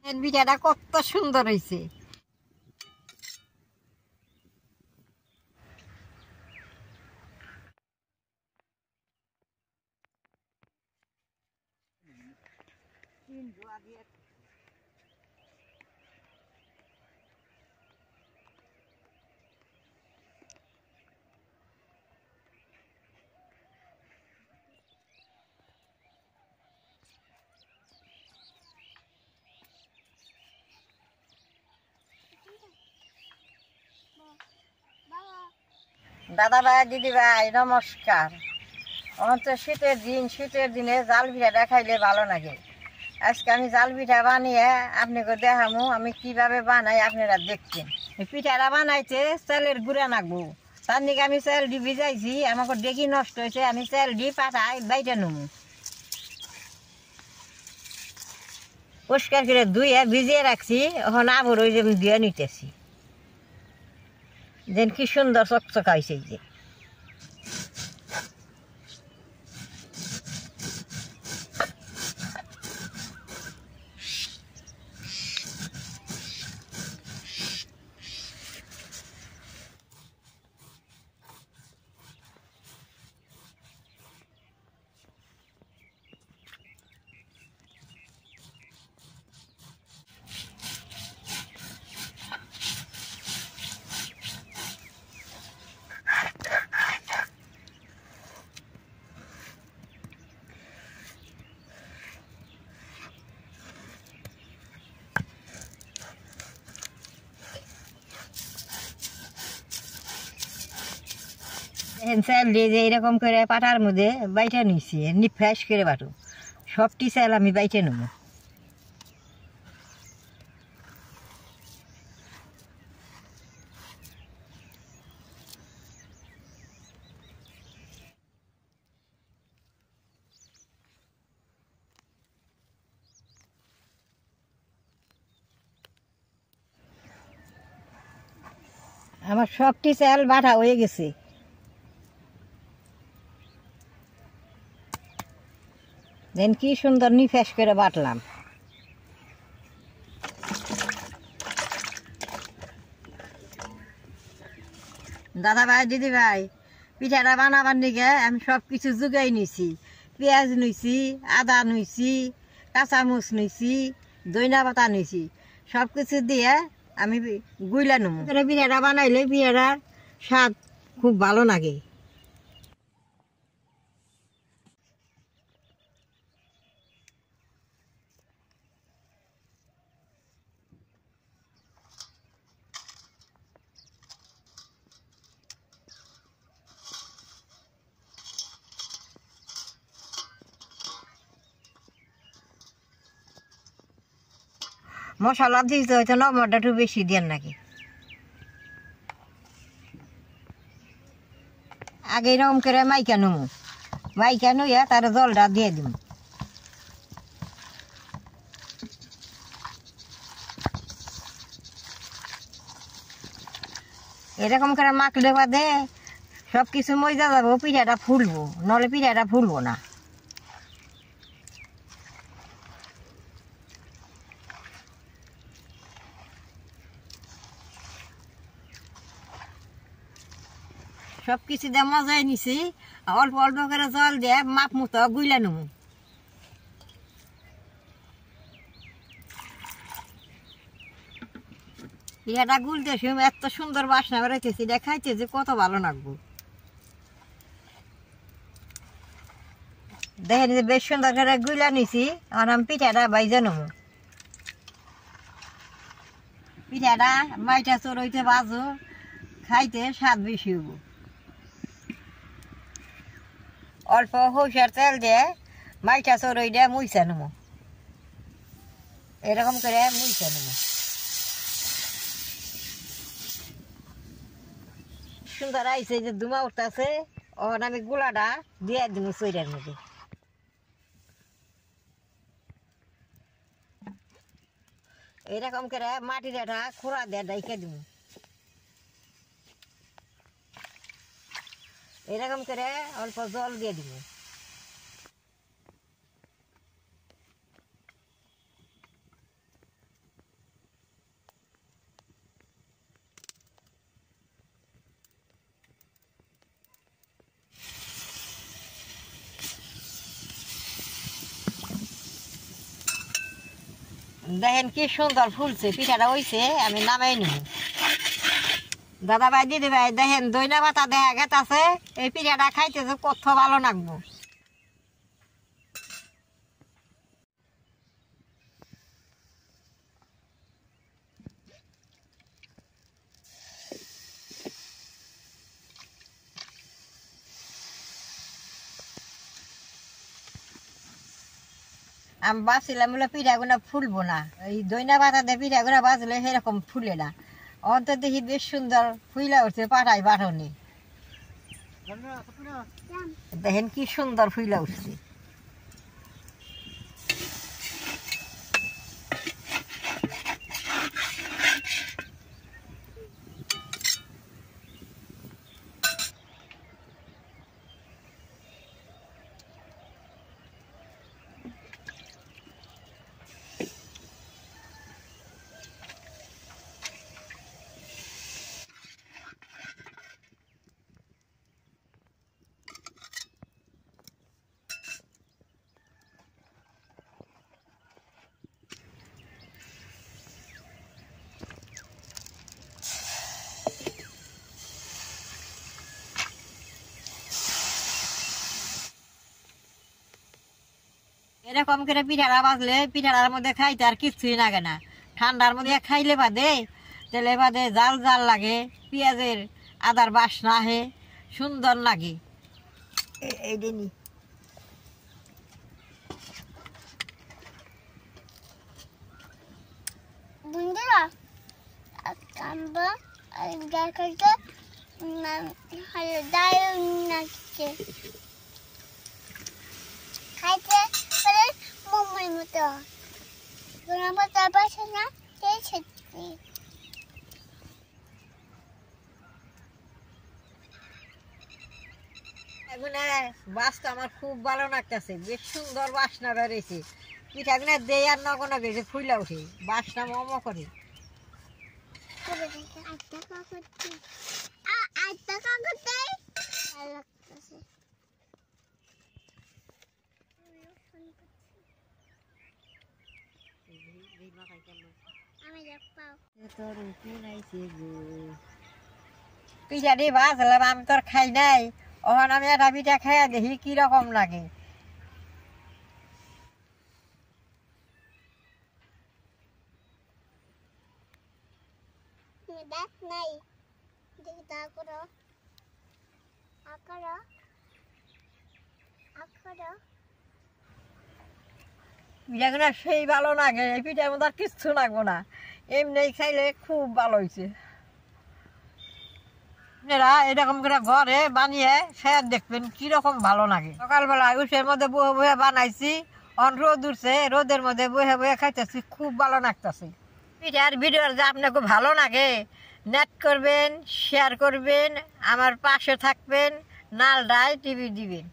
পিঠাটা কত সুন্দর হয়েছে। দাদা ভাই দিদি ভাই নমস্কার। আমার তো শীতের দিনে জাল পিঠাটা খাইলে ভালো লাগে। আজকে আমি জাল পিঠা বানিয়ে আপনাকে দেখাবো আমি কিভাবে বানাই, আপনারা দেখছেন। পিঠাটা বানাইতে চালের গুঁড়া নাকবো, তার দিকে আমি চাল দিয়ে ভিজাইছি, আমাকে ডেকি নষ্ট হয়েছে, আমি চাল দিয়ে পাঠাই বাইটা নেবো। পরিষ্কার করে ধুয়ে ভিজিয়ে রাখছি, এখন আবার ওই যে দিয়ে নিতেছি। যেন কি সুন্দর চকচকা হয়েছে যে। চাল দিয়ে যে এরকম করে পাটার মধ্যে বাইটা নিচ্ছি, এমনি ফ্রেশ করে বাটু। সবটি চাল আমি বাইটে নেব। আমার সবটি চাল বাটা হয়ে গেছে। দেন কি সুন্দর নিফেস করে বাটলাম। দাদা ভাই দিদি ভাই, পিঠাটা বানাবার দিকে আমি সব কিছু জোগাই নিছি। পেঁয়াজ নিছি, আদা নিছি, কাঁচামরিচ নিছি, ধনিয়া পাতা নিছি। সব কিছু দিয়ে আমি গুইলা নেবো। পিঠাটা বানাইলে পিঠাটার স্বাদ খুব ভালো লাগে। মশলা দিতে হয়তো নমরটা একটু বেশি দেন নাকি। আগে এরকম করে মাইকা নেবো, মাইকা নুইয়া তার জলটা দিয়ে দিব। এরকম করে মাখলে বাদে সব কিছু মজা যাবো, পিঠাটা ফুলবো, নলে পিঠাটা ফুলবো না। সব কিছু দিয়ে মজাই নিছি, অল্প অল্প করে জল দিয়ে মাপ মতো গুইলা নেবো। পিঠাটা গুলতে সময় এত সুন্দর বাসনা বেরোইতেছি, দেখাইতে যে কত ভালো লাগবো। দেখেন যে বেশ সুন্দর করে গুইলা নিছি, আর আমি পিঠাটা বাইজা নেবো। পিঠাটা মাইটা চড়ইতে বাজো, খাইতে স্বাদ বেশি হবো। অল্প সরষের তেল দিয়ে মাইটা চড়ই দিয়ে মুইছা নেবো, এরকম করে মুইছা নেবো। সুন্দর আইছে যে ধুমা উঠতেছে, ওখান আমি গুলাটা দিয়ে দিব চৈরার মধ্যে। এরকম করে মাটির একটা খোড়া দিয়ে ডাইকে দিব। এরকম করে অল্প জল দিয়ে দিব। দেখেন কি সুন্দর ফুলছে, পিঠাটা হইছে, আমি নামাই নিব। দাদা ভাই দিদি ভাই দেখেন দইনা পাতা দেখা গেছে, এই পিঠাটা খাইতে যে কত ভালো লাগবো। আমি বাঁচছিলাম বলে পিঠাগুলো ফুলবো না, এই দইনা পাতা দিয়ে পিঠাগুলো বাঁচলে সেরকম ফুলে না। অন্তর দেখি বেশ সুন্দর ফুইলা উঠছে, পাঠাই বাঠনি দেখেন কি সুন্দর ফুইলা উঠছে। এরকম করে পিঠাটা বাজলে পিঠাটার মধ্যে খাইতে আর কিছুই লাগে না। ঠান্ডার মধ্যে খাইলে বাদে তেলে বাদে জাল জাল লাগে, পেঁয়াজের আদার বাসনা আহে, সুন্দর লাগে। এই দিনই বন্ধুরা খাইতে পারে মোমের মতো তার পাশে না বাসটা আমার খুব ভালো লাগতেছে, বেশ সুন্দর বাসনা বেড়েছে। পিঠাগুলো দেয় আর নগনা গেছে ফুইলা উঠে, বাসনা মমো করে। পিঠাটি বাজলাম, আমি তোর খাই নাই, ওখানে আমি একটা পিঠা খাইয়া দেখি কিরকম লাগে। পিঠাগুলো সেই ভালো লাগে, এই পিঠার মধ্যে আর কিচ্ছু লাগবো না, এমনি খাইলে খুব ভালো হয়েছে। আপনারা এরকম করে ঘরে বানিয়ে খেয়ে দেখবেন কিরকম ভালো লাগে। সকালবেলা উঠের মধ্যে বয়ে বয়ে বানাইছি, রোদ উঠছে, রোদের মধ্যে বয়ে বয়ে খাইতেছি, খুব ভালো লাগতেছে। পিঠার ভিডিও যে আপনাকে ভালো লাগে নেট করবেন, শেয়ার করবেন, আমার পাশে থাকবেন, নালডায় টিভি দিবেন।